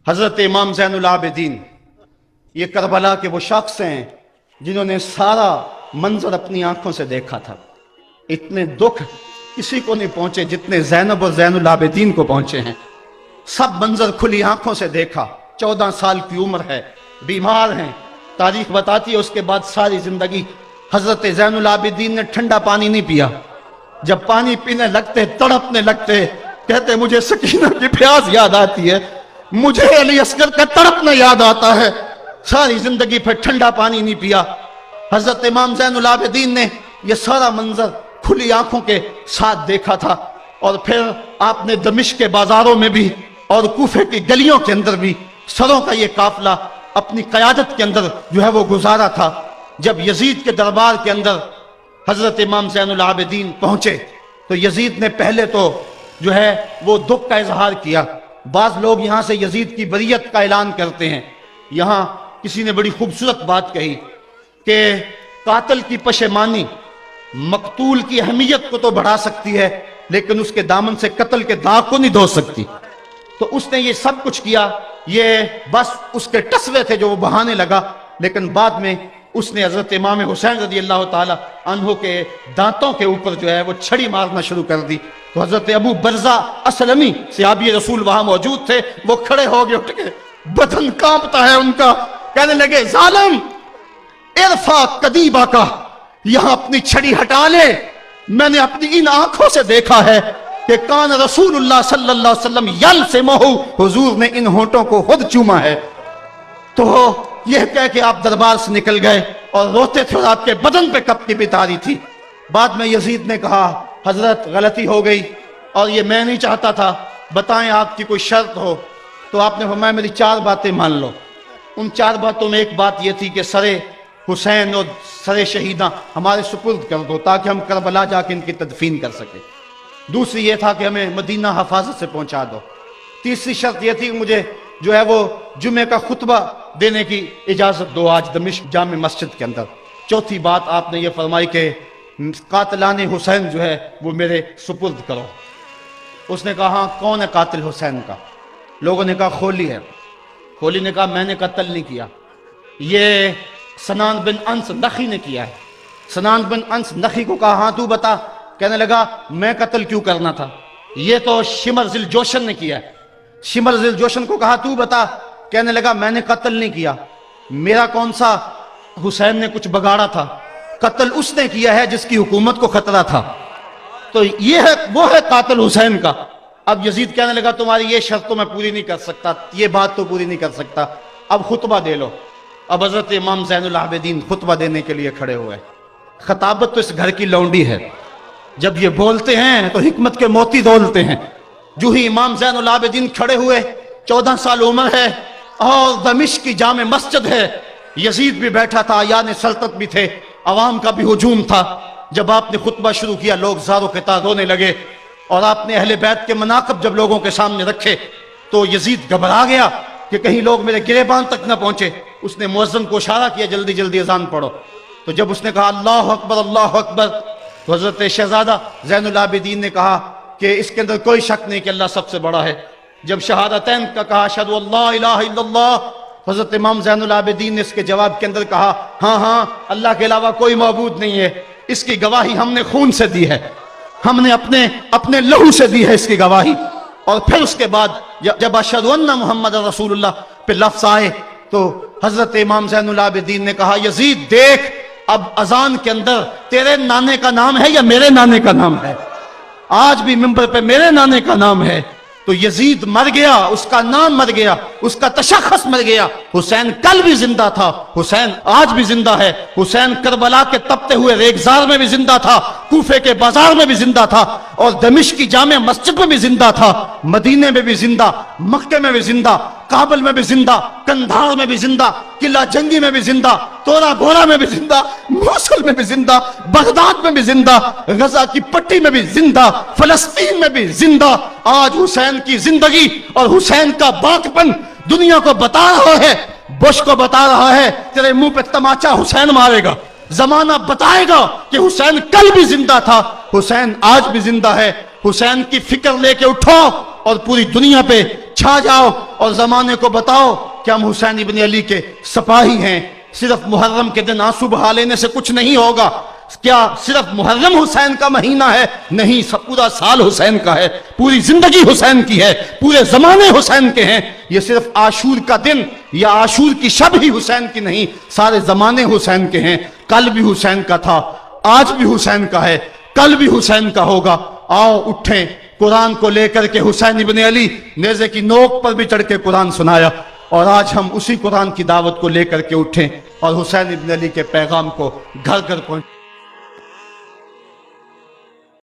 حضرت امام زین العابدین یہ کربلا کے وہ شخص ہیں جنہوں نے سارا منظر اپنی آنکھوں سے دیکھا تھا۔ اتنے دکھ کسی کو نہیں پہنچے جتنے زینب اور زین العابدین کو پہنچے ہیں۔ سب منظر کھلی آنکھوں سے دیکھا۔ 14 سال کی عمر ہے، بیمار ہیں، تاریخ بتاتی ہے اس کے بعد ساری زندگی حضرت زین العابدین نے ٹھنڈا پانی نہیں پیا۔ جب پانی پینے لگتے تڑپنے لگتے، کہتے مجھے سکینہ کی پیاس یاد آتی ہے، مجھے علی اصغر کا تڑپنا یاد آتا ہے۔ ساری زندگی پھر ٹھنڈا پانی نہیں پیا۔ حضرت امام زین العابدین نے یہ سارا منظر کھلی آنکھوں کے ساتھ دیکھا تھا، اور پھر آپ نے دمشق کے بازاروں میں بھی اور کوفے کی گلیوں کے اندر بھی سروں کا یہ قافلہ اپنی قیادت کے اندر جو ہے وہ گزارا تھا۔ جب یزید کے دربار کے اندر حضرت امام زین العابدین پہنچے تو یزید نے پہلے تو جو ہے وہ دکھ کا اظہار کیا۔ بعض لوگ یہاں سے یزید کی بریت کا اعلان کرتے ہیں۔ یہاں کسی نے بڑی خوبصورت بات کہی کہ قاتل کی پشیمانی مقتول کی اہمیت کو تو بڑھا سکتی ہے، لیکن اس کے دامن سے قتل کے داغ کو نہیں دھو سکتی۔ تو اس نے یہ سب کچھ کیا، یہ بس اس کے ٹسوے تھے جو وہ بہانے لگا، لیکن بعد میں اس نے حضرت امام حسین رضی اللہ تعالی عنہ کے دانتوں کے اوپر جو ہے وہ چھڑی مارنا شروع کر دی۔ تو حضرت ابو برزہ اسلمی صحابی رسول وہاں موجود تھے، وہ کھڑے ہو گئے، اٹھ کے بدن کانپتا ہے ان کا، کہنے لگے ظالم ارفع قدیبہ کا، یہاں اپنی چھڑی ہٹا لے، میں نے اپنی ان آنکھوں سے دیکھا ہے کہ کان رسول اللہ صلی اللہ علیہ وسلم یلسمہ، حضور نے ان ہونٹوں کو خود چوما ہے۔ تو یہ کہہ کہ آپ دربار سے نکل گئے اور روتے تھے، اور آپ کے بدن پہ کپڑی بھی تاری تھی۔ بعد میں یزید نے کہا حضرت غلطی ہو گئی اور یہ میں نہیں چاہتا تھا، بتائیں آپ کی کوئی شرط ہو۔ تو آپ نے فرمایا میری 4 باتیں مان لو۔ ان 4 باتوں میں ایک بات یہ تھی کہ سر حسین اور سر شہیداں ہمارے سپرد کر دو تاکہ ہم کربلا جا کے ان کی تدفین کر سکیں۔ دوسری یہ تھا کہ ہمیں مدینہ حفاظت سے پہنچا دو۔ تیسری شرط یہ تھی کہ مجھے جو ہے وہ جمعے کا خطبہ دینے کی اجازت دو آج دمشق جامع مسجد کے اندر۔ چوتھی بات آپ نے یہ فرمائی کہ قاتلان حسین جو ہے وہ میرے سپرد کرو۔ اس نے کہا ہاں کون ہے قاتل حسین کا؟ لوگوں نے کہا خولی ہے۔ خولی نے کہا میں نے قتل نہیں کیا، یہ سنان بن انس نخی نے کیا ہے۔ سنان بن انس نخی کو کہا ہاں تو بتا، کہنے لگا میں قتل کیوں کرنا تھا، یہ تو شمر ذی الجوشن نے کیا ہے۔ شمر ذی الجوشن کو کہا تو بتا، کہنے لگا میں نے قتل نہیں کیا، میرا کون سا حسین نے کچھ بگاڑا تھا، قتل اس نے کیا ہے جس کی حکومت کو خطرہ تھا۔ تو یہ ہے وہ ہے قاتل حسین کا۔ اب یزید کہنے لگا تمہاری یہ شرط تو میں پوری نہیں کر سکتا، یہ بات تو پوری نہیں کر سکتا، اب خطبہ دے لو۔ اب حضرت امام زین العابدین خطبہ دینے کے لیے کھڑے ہوئے۔ خطابت تو اس گھر کی لونڈی ہے، جب یہ بولتے ہیں تو حکمت کے موتی دولتے ہیں۔ جو ہی امام زین العابدین کھڑے ہوئے، 14 سال عمر ہے اور دمشق کی جامع مسجد ہے، یزید بھی بیٹھا تھا، یعنی سلطنت بھی تھے، عوام کا بھی ہجوم تھا۔ جب آپ نے خطبہ شروع کیا لوگ زار و قطار رونے لگے، اور آپ نے اہل بیت کے مناقب جب لوگوں کے سامنے رکھے تو یزید گھبرا گیا کہ کہیں لوگ میرے گریبان تک نہ پہنچے۔ اس نے مؤذن کو اشارہ کیا جلدی جلدی اذان پڑھو۔ تو جب اس نے کہا اللہ اکبر اللہ اکبر، تو حضرت شہزادہ زین العابدین نے کہا کہ اس کے اندر کوئی شک نہیں کہ اللہ سب سے بڑا ہے۔ جب شہادتین کا کہا اشہد ان لا الہ الا اللہ، حضرت امام زین العابدین نے اس کے جواب کے اندر کہا ہاں ہاں اللہ کے علاوہ کوئی معبود نہیں ہے، اس کی گواہی ہم نے خون سے دی ہے، ہم نے اپنے لہو سے دی ہے اس کی گواہی۔ اور پھر اس کے بعد جب اشہد ان محمد رسول اللہ پہ لفظ آئے تو حضرت امام زین العابدین نے کہا یزید دیکھ اب اذان کے اندر تیرے نانے کا نام ہے یا میرے نانے کا نام ہے؟ آج بھی منبر پہ میرے نانے کا نام ہے۔ تو یزید مر گیا، اس کا نام مر گیا، اس کا تشخص مر گیا۔ حسین کل بھی زندہ تھا، حسین آج بھی زندہ ہے، حسین کربلا کے تپتے ہوئے ریگزار میں بھی زندہ تھا، کوفے کے بازار میں بھی زندہ تھا، اور دمشق کی جامع مسجد میں بھی زندہ تھا، مدینے میں بھی زندہ، مکے میں بھی زندہ، کابل میں بھی زندہ، کندھار میں بھی زندہ، قلعہ جنگی میں بھی زندہ، تورا بورا میں بھی زندہ، موصل میں بھی زندہ، بغداد میں بھی زندہ، غزہ کی پٹی میں بھی زندہ، فلسطین میں بھی زندہ۔ آج حسین کی زندگی اور حسین کا باقپن دنیا کو بتا رہا ہے، بش کو بتا رہا ہے تیرے منہ پہ تماچا حسین مارے گا۔ زمانہ بتائے گا کہ حسین کل بھی زندہ تھا، حسین آج بھی زندہ ہے۔ حسین کی فکر لے کے اٹھو اور پوری دنیا پہ چھا جاؤ اور زمانے کو بتاؤ کہ ہم حسین ابن علی کے سپاہی ہیں. صرف محرم کے دن آنسو بہا لینے سے کچھ نہیں ہوگا. کیا صرف محرم حسین کا مہینہ ہے؟ نہیں، پورا سال حسین کا ہے، پوری زندگی حسین کی ہے، پورے زمانے حسین کے ہیں. یہ صرف عاشور کا دن یا عاشور کی شب ہی حسین کی نہیں، سارے زمانے حسین کے ہیں. کل بھی حسین کا تھا، آج بھی حسین کا ہے، کل بھی حسین کا ہوگا. آؤ اٹھیں، قرآن کو لے کر کے. حسین ابن علی نیزے کی نوک پر بھی چڑھ کے قرآن سنایا، اور آج ہم اسی قرآن کی دعوت کو لے کر کے اٹھیں اور حسین ابن علی کے پیغام کو گھر گھر پہنچ